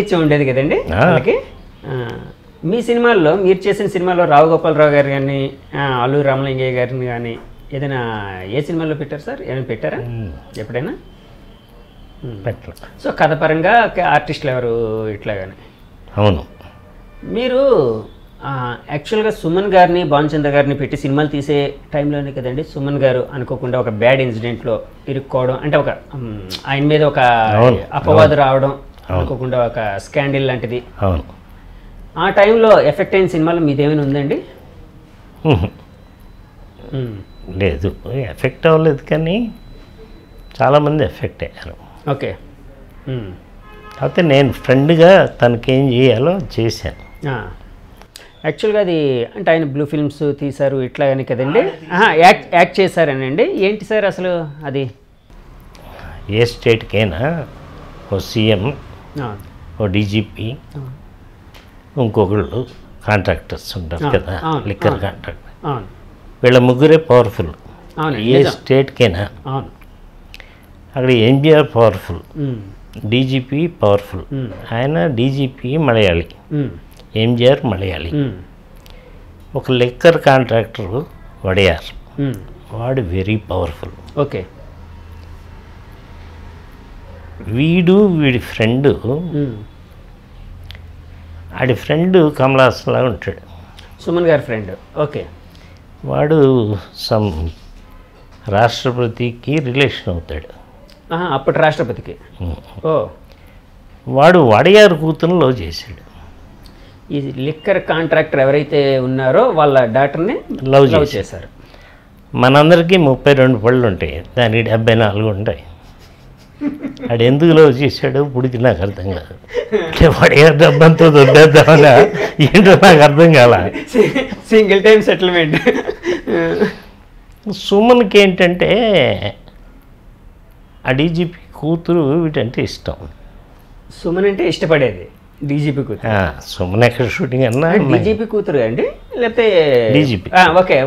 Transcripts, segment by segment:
ఉండేది కదండి వాళ్ళకి. మీ సినిమాల్లో మీరు చేసిన సినిమాలో రావు గోపాలరావు గారు కానీ అల్లు రామలింగయ్య గారిని కానీ ఏదైనా ఏ సినిమాలో పెట్టారు సార్? ఏమైనా పెట్టారా ఎప్పుడైనా? పెట్టరు. సో కథపరంగా ఆర్టిస్టులు ఎవరు ఇట్లా కానీ? అవును. మీరు యాక్చువల్గా సుమన్ గారిని భానుచంద్ర గారిని పెట్టి సినిమాలు తీసే టైంలోనే కదండి సుమన్ గారు అనుకోకుండా ఒక బ్యాడ్ ఇన్సిడెంట్లో ఇరుక్కోవడం, అంటే ఒక ఆయన మీద ఒక అపవాదు రావడం, అనుకోకుండా ఒక స్కాండిల్ లాంటిది. అవును. ఆ టైంలో ఎఫెక్ట్ అయిన సినిమాలో మీదేమైనా ఉందండి? లేదు, ఎఫెక్ట్ అవ్వలేదు, కానీ చాలామంది ఎఫెక్ట్ అయ్యారు. ఓకే. కాకపోతే నేను ఫ్రెండ్గా తనకేం చేయాలో చేశాను. యాక్చువల్గా అది అంటే ఆయన బ్లూ ఫిల్మ్స్ తీశారు ఇట్లా అని కదండి, యాక్ట్ చేశారనండి. ఏంటి సార్ అసలు అది? ఏ స్టేట్కైనా ఓ సీఎం, ఓ డీజీపీ, ఇంకొకళ్ళు కాంట్రాక్టర్స్ ఉంటారు కదా, లిక్కర్ కాంట్రాక్టర్, వీళ్ళ ముగ్గురే పవర్ఫుల్. ఏ స్టేట్కైనా అక్కడ ఎన్టీఆర్ పవర్ఫుల్, డీజీపీ పవర్ఫుల్. ఆయన డీజీపీ మలయాళీ, ఎంజిఆర్ మలయాళీ. ఒక లిక్కర్ కాంట్రాక్టర్ వడియార్, వాడు వెరీ పవర్ఫుల్. ఓకే. వీడి ఫ్రెండు, ఆడి ఫ్రెండ్ కమలాసన్లా ఉంటాడు, సుమన్ గారి ఫ్రెండ్. ఓకే. వాడు సమ్ రాష్ట్రపతికి రిలేషన్ అవుతాడు, అప్పటి రాష్ట్రపతికి. ఓ. వాడు వడియార్ కూతురు లవ్ చేశాడు. ఈ లిక్కర్ కాంట్రాక్టర్ ఎవరైతే ఉన్నారో వాళ్ళ డాక్టర్ని లవ్ చేశారు. మనందరికీ 32 పళ్ళు ఉంటాయి, దానికి 74 ఉంటాయి. వాడు ఎందుకు లవ్ చేశాడు ఇప్పటికి నాకు అర్థం కాదు. అంటే వడియార్ డబ్బంతో దొబ్బేద్దామనా ఏంటో నాకు అర్థం కాల. Single time settlement. సుమన్కి ఏంటంటే ఆ డీజీపీ కూతురు వీటంటే ఇష్టం. సుమన్ అంటే ఇష్టపడేది డీజీపీ కూతురు. సుమన్ ఎక్కడ షూటింగ్ అన్నా డీజీపీ కూతురు అండి, లేకపోతే డీజీపీ? ఓకే.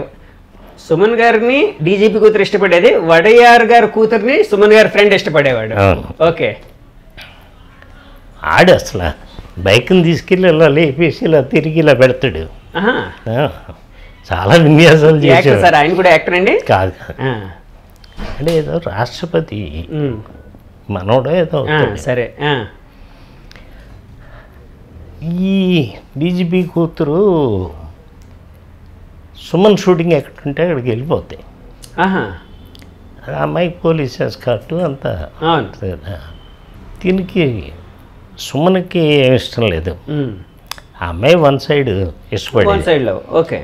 సుమన్ గారిని డీజీపీ కూతురు ఇష్టపడేది, వడియార్ గారి కూతుర్ని సుమన్ గారి ఫ్రెండ్ ఇష్టపడేవాడు. ఓకే. ఆడు అసలు బైక్ని తీసుకెళ్ళి ఇలా లేపేసి ఇలా తిరిగి ఇలా పెడతాడు. చాలా విన్యాసాలు చేశాడు సార్. ఆయన కూడా యాక్టర్ అండి? కాదు, అంటే ఏదో రాష్ట్రపతి మనోడో ఏదో. సరే. ఈ డీజీపీ కూతురు సుమన్ షూటింగ్ ఎక్కడుంటే అక్కడికి వెళ్ళిపోతాయి. అమ్మాయికి పోలీస్ ఎస్కార్ట్ అంతా కదా. దీనికి సుమన్కి ఏమి ఇష్టం లేదు, ఆ అమ్మాయి వన్ సైడ్ ఇష్టపడి. ఓకే.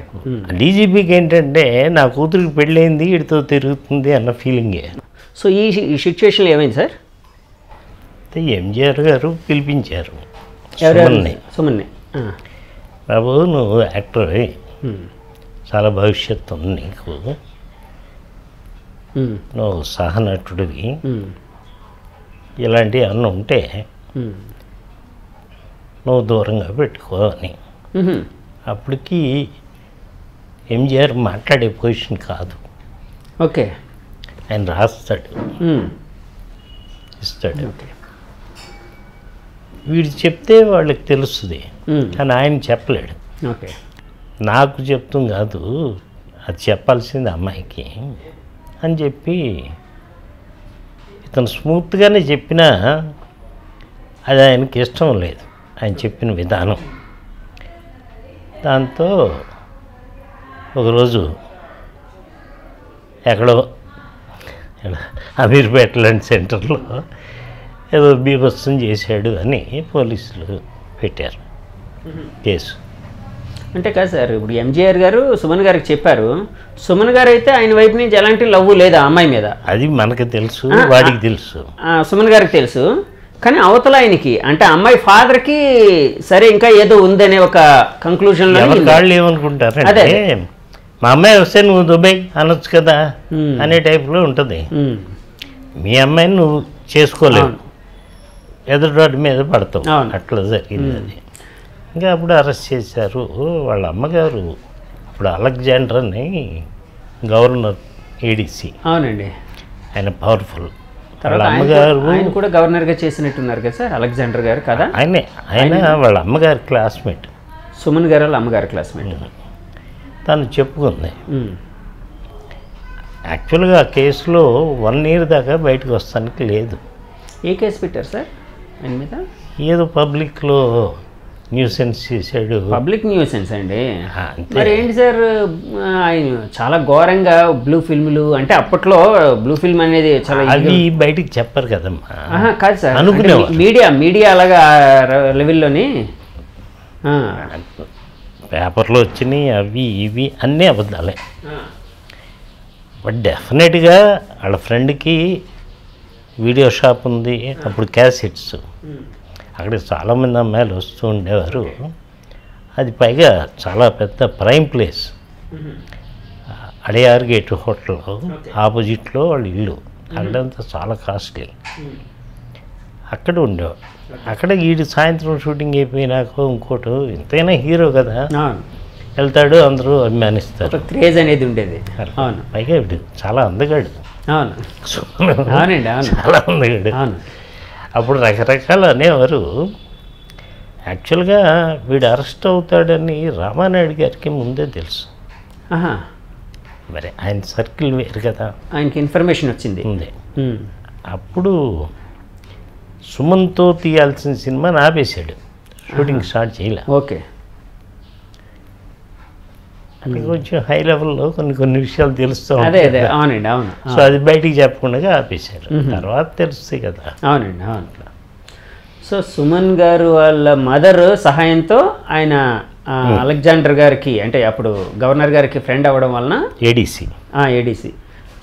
డీజీపీకి ఏంటంటే నా కూతురికి పెళ్ళయింది వీడితో తిరుగుతుంది అన్న ఫీలింగే. సో ఈ సిచ్యువేషన్లో ఏమైంది సార్? ఎంజిఆర్ గారు పిలిపించారు సుమన్ని. బాబు నువ్వు యాక్టర్, చాలా భవిష్యత్తు ఉంది నీకు, నువ్వు సహనటుడివి, ఇలాంటివి అన్నీ ఉంటే నువ్వు దూరంగా పెట్టుకో అని. అప్పటికి ఎంజిఆర్ మాట్లాడే పొజిషన్ కాదు. ఓకే. ఆయన రాస్తాడు, ఇస్తాడు. వీడు చెప్తే వాళ్ళకి తెలుస్తుంది, కానీ ఆయన చెప్పలేడు. ఓకే. నాకు చెప్తాం కాదు, అది చెప్పాల్సింది అమ్మాయికి అని చెప్పి ఇతను స్మూత్గానే చెప్పినా అది ఆయనకి ఇష్టం లేదు, ఆయన చెప్పిన విధానం. దాంతో ఒకరోజు ఎక్కడో అమీర్పేట లాంటి సెంటర్లో ఏదో బీభత్సం చేశాడు అని పోలీసులు పెట్టారు కేసు. అంటే కాదు సార్, ఇప్పుడు ఎంజిఆర్ గారు సుమన్ గారికి చెప్పారు, సుమన్ గారు అయితే ఆయన వైపు నుంచి ఎలాంటి లవ్ లేదా అమ్మాయి మీద, అది మనకు తెలుసు, వాడికి తెలుసు, సుమన్ గారికి తెలుసు. కానీ అవతల ఆయనకి అంటే అమ్మాయి ఫాదర్కి సరే ఇంకా ఏదో ఉందనే ఒక కంక్లూజన్లో వాళ్ళు ఏమనుకుంటారంటే మా అమ్మాయి వస్తే నువ్వు దుబాయ్ అనొచ్చు కదా అనే టైప్లో ఉంటుంది. మీ అమ్మాయిని నువ్వు చేసుకోలేవు, ఎదురువాడి మీద పడతావు, అట్లా జరిగింది అది. ఇంకా అప్పుడు అరెస్ట్ చేశారు. వాళ్ళ అమ్మగారు ఇప్పుడు అలెగ్జాండర్ అని గవర్నర్ ఏడీసీ. అవునండి. ఆయన పవర్ఫుల్. తర్వాత ఆయన కూడా గవర్నర్గా చేసినట్టున్నారు కదా సార్, అలెగ్జాండర్ గారు కదా? ఆయన వాళ్ళ అమ్మగారి క్లాస్మేట్. సుమన్ గారు వాళ్ళ అమ్మగారి క్లాస్మేట్. తను చెప్పుకుంది. యాక్చువల్గా ఆ కేసులో 1 year దాకా బయటకు వస్తానికి లేదు. ఏ కేసు పెట్టారు సార్ ఆయన మీద? ఏదో పబ్లిక్లో న్యూసెన్స్ చేశాడు. పబ్లిక్ న్యూసెన్స్ అండి. మరి ఏంటి సార్, ఆయన చాలా ఘోరంగా బ్లూ ఫిల్మ్లు, అంటే అప్పట్లో బ్లూ ఫిల్మ్ అనేది చాలా అవి బయటికి చెప్పరు కదమ్మా. కాదు సార్, మీడియా అలాగా లెవెల్లోని పేపర్లో వచ్చినాయి, అవి ఇవి అన్నీ అబద్ధాలే. బట్ డెఫినెట్గా వాళ్ళ ఫ్రెండ్కి వీడియో షాప్ ఉంది, అప్పుడు క్యాసెట్స్, అక్కడికి చాలామంది అమ్మాయిలు వస్తూ ఉండేవారు. అది పైగా చాలా పెద్ద prime place. Adyar gate hotel ఆపోజిట్లో వాళ్ళ ఇల్లు. అక్కడంతా చాలా కాస్ట్లీ. అక్కడ ఉండేవాడు. అక్కడ వీడి సాయంత్రం షూటింగ్ అయిపోయినాక ఇంకోటి, ఎంతైనా హీరో కదా, వెళ్తాడు, అందరూ అభిమానిస్తారు. క్రేజ్ అనేది ఉండేది. పైగా వీడు చాలా అందగాడు. అవునండి, చాలా అందగాడు. అప్పుడు రకరకాలు అనేవారు. యాక్చువల్గా వీడు అరెస్ట్ అవుతాడని రామానాయుడు గారికి ముందే తెలుసు. మరి ఆయన సర్కిల్ వేరు కదా, ఆయనకి ఇన్ఫర్మేషన్ వచ్చింది ఉంది. అప్పుడు సుమన్తో తీయాల్సిన సినిమాని ఆపేశాడు, షూటింగ్ స్టార్ట్ చేయలే. ఓకే. అంటే కొంచెం హై లెవెల్లో కొన్ని విషయాలు తెలుస్తూ ఉంటాయి. అవునండి, అవును. సో అది బయటికి చెప్పకుండా ఆపేశారు. తర్వాత తెలుస్తాయి కదా. అవునండి, అవును. సో సుమన్ గారు వాళ్ళ మదర్ సహాయంతో ఆయన అలెగ్జాండర్ గారికి, అంటే అప్పుడు గవర్నర్ గారికి ఫ్రెండ్ అవ్వడం వలన ఏడీసీ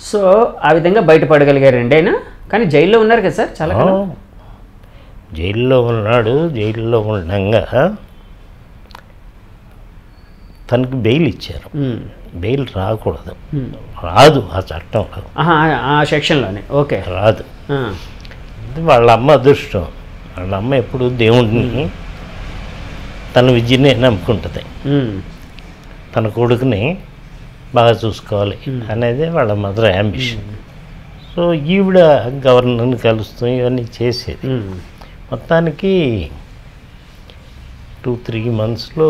సో ఆ విధంగా బయటపడగలిగారండి ఆయన. కానీ జైల్లో ఉన్నారు కదా సార్ చాలా కాలం. జైల్లో ఉన్నాడు. జైల్లో ఉండగా తనకి బెయిల్ ఇచ్చారు. బెయిల్ రాకూడదు, రాదు ఆ చట్టంలో, ఆ సెక్షన్లోనే. ఓకే, రాదు. వాళ్ళ అమ్మ అదృష్టం. వాళ్ళ అమ్మ ఎప్పుడు దేవుడిని, తన విద్యనే నమ్ముకుంటుంది. తన కొడుకుని బాగా చూసుకోవాలి అనేది వాళ్ళ మదర్ యాంబిషన్. సో ఈవిడ గవర్నర్ని కలుస్తూ ఇవన్నీ చేసేది. మొత్తానికి 2-3 monthsలో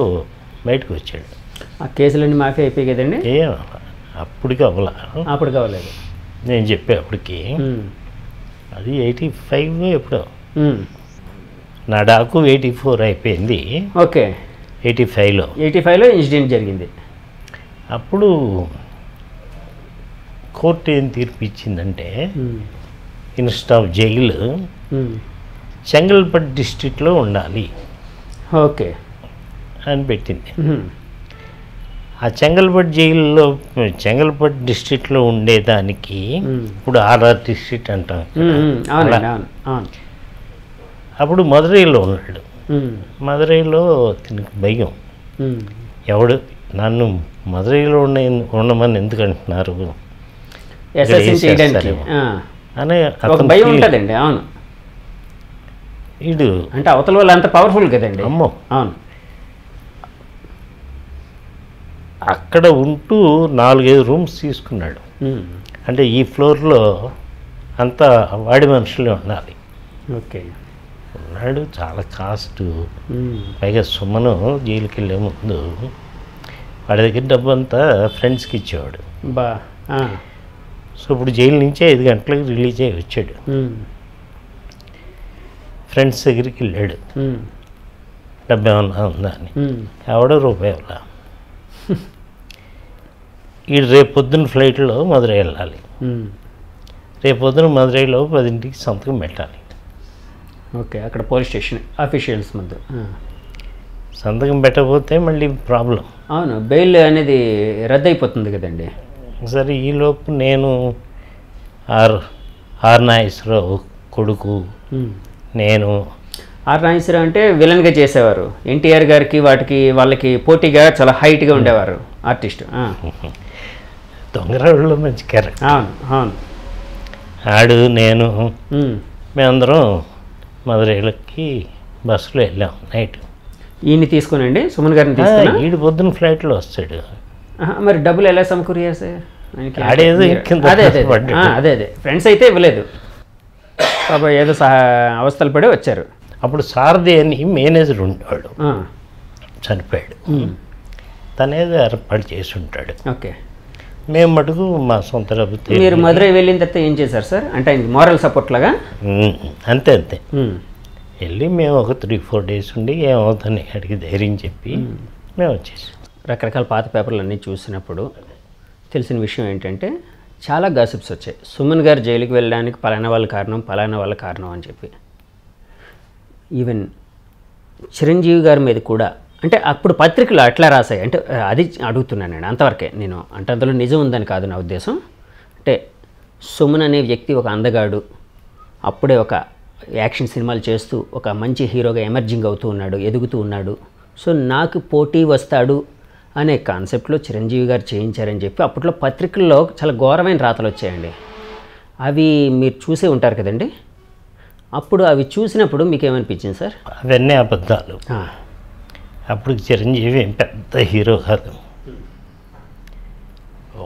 బయటకు వచ్చాడు. ఆ కేసులన్నీ మాఫీ అయిపోయి కదండి. అప్పటికి అవ్వలేదు. నేను చెప్పే అప్పటికి అది 85 ఎప్పుడో. నా డాకు 84 అయిపోయింది. ఓకే. 85లో ఇన్సిడెంట్ జరిగింది. అప్పుడు కోర్టు ఏం తీర్పు ఇచ్చిందంటే, ఇన్స్టెడ్ ఆఫ్ జైలు చెంగల్పట్ డిస్ట్రిక్ట్లో ఉండాలి. ఓకే అని పెట్టింది. ఆ చెంగల్పట్ డిస్ట్రిక్ట్లో ఉండేదానికి ఇప్పుడు ఆర్ఆర్ డిస్ట్రిక్ట్ అంటాం. అప్పుడు మదురైలో ఉన్నాడు. మదురైలో తినకు భయం. ఎవడు నన్ను మదురైలో ఉండమని ఎందుకు అంటున్నారు అనే భయం ఉంటుందండి. అవును, వీడు అంటే అవతల వాళ్ళు అంత పవర్ఫుల్ కదండి. అమ్మో. అవును. అక్కడ ఉంటూ 4-5 rooms తీసుకున్నాడు. అంటే ఈ ఫ్లోర్లో అంతా వాడి మనుషులే ఉండాలి. ఓకే. ఉన్నాడు. చాలా కాస్ట్. పైగా సుమను జైలుకి వెళ్ళే ముందు వాడి దగ్గర డబ్బు అంతా ఫ్రెండ్స్కి ఇచ్చేవాడు. సో ఇప్పుడు జైలు నుంచి 5 గంటలకు రిలీజ్ అయ్యి వచ్చాడు. ఫ్రెండ్స్ దగ్గరికి వెళ్ళాడు, డబ్బు ఏమన్నా ఉందా అని. ఎవడో రూపాయి ఇవ్వాల. ఈ రేపు పొద్దున్న ఫ్లైట్లో మదురై వెళ్ళాలి. రేపు పొద్దున మదురైలో 10ంటికి సంతకం పెట్టాలి. ఓకే. అక్కడ పోలీస్ స్టేషన్ ఆఫీషియల్స్ మధ్య సంతకం పెట్టకపోతే మళ్ళీ ప్రాబ్లం. అవును, బెయిల్ అనేది రద్దు అయిపోతుంది కదండి. సరే, ఈలోపు నేను ఆర్ నాగేశ్వరరావు కొడుకు, నేను. ఆర్ నాగేశ్వరరావు అంటే విలన్గా చేసేవారు. ఎన్టీఆర్ గారికి వాళ్ళకి పోటీగా చాలా హైట్గా ఉండేవారు ఆర్టిస్ట్. దొంగరాళ్ళలో మంచి క్యారెక్టర్. అవును, అవును. ఆడు నేను మేమందరం మదురైలకి బస్సులో వెళ్ళాం నైట్. ఈయన్ని తీసుకునండి, సుమన్ గారిని తీసుకుని. ఈడు పొద్దున్న ఫ్లైట్లో వస్తాడు. మరి డబ్బులు ఎలా సమకూరారు సార్? ఆడేదో అదే ఫ్రెండ్స్ అయితే ఇవ్వలేదు. పాపం ఏదో అవస్థలు పడి వచ్చారు. అప్పుడు సారథి అని మేనేజర్ ఉండేవాడు, చనిపోయాడు. తనేదో ఏర్పాటు చేసి ఉంటాడు. ఓకే. మేము మటుకు మా సొంత డబ్బు. మీరు మధురై వెళ్ళిన తర్వాత ఏం చేశారు సార్? అంటే ఆయనకి మోరల్ సపోర్ట్ లాగా? అంతే వెళ్ళి మేము ఒక 3-4 డేస్ ఉండి ఏమవుతుంది అడిగి ధైర్యం చెప్పి మేము వచ్చేసాం. రకరకాల పాత పేపర్లు అన్నీ చూసినప్పుడు తెలిసిన విషయం ఏంటంటే చాలా గాసిప్స్ వచ్చాయి. సుమన్ గారు జైలుకి వెళ్ళడానికి పలానా వాళ్ళ కారణం అని చెప్పి. ఈవెన్ చిరంజీవి గారి మీద కూడా, అంటే అప్పుడు పత్రికలు అట్లా రాశాయి. అంటే అది అడుగుతున్నాను నేను, అంతవరకే నేను. అంటే అందులో నిజం ఉందని కాదు నా ఉద్దేశం. అంటే సుమన్ అనే వ్యక్తి ఒక అందగాడు, అప్పుడే ఒక యాక్షన్ సినిమాలు చేస్తూ ఒక మంచి హీరోగా ఎమర్జింగ్ అవుతూ ఉన్నాడు, ఎదుగుతూ ఉన్నాడు. సో నాకు పోటీ వస్తాడు అనే కాన్సెప్ట్లో చిరంజీవి గారు చేయించారని చెప్పి అప్పట్లో పత్రికల్లో చాలా ఘోరమైన రాతలు వచ్చాయండి. అవి మీరు చూసే ఉంటారు కదండి. అప్పుడు అవి చూసినప్పుడు మీకు ఏమనిపించింది సార్? అవన్నీ అబద్ధాలు. అప్పుడు చిరంజీవి ఏం పెద్ద హీరో కాదు,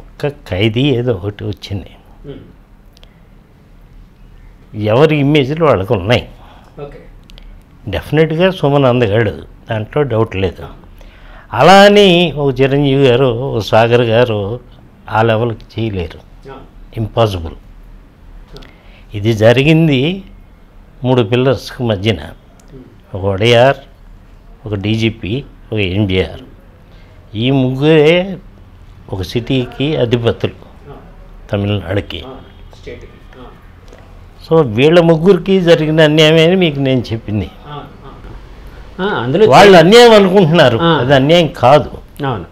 ఒక్క ఖైదీ ఏదో ఒకటి వచ్చింది. ఎవరి ఇమేజ్లు వాళ్ళకు ఉన్నాయి. డెఫినెట్గా సుమన్ అందగాడు, దాంట్లో డౌట్ లేదు. అలా అని ఒక చిరంజీవి గారు, ఒక సాగర్ గారు ఆ లెవెల్కి చేయలేరు, ఇంపాసిబుల్. ఇది జరిగింది 3 పిల్లర్స్కి మధ్యన, ఒక వడియార్, ఒక డీజీపీ, ఒక ఎన్టీఆర్. ఈ ముగ్గురే ఒక సిటీకి అధిపతులు, తమిళనాడుకి. సో వీళ్ళ ముగ్గురికి జరిగిన అన్యాయమని మీకు నేను చెప్పింది. అందులో వాళ్ళు అన్యాయం అనుకుంటున్నారు, అది అన్యాయం కాదు. అవును.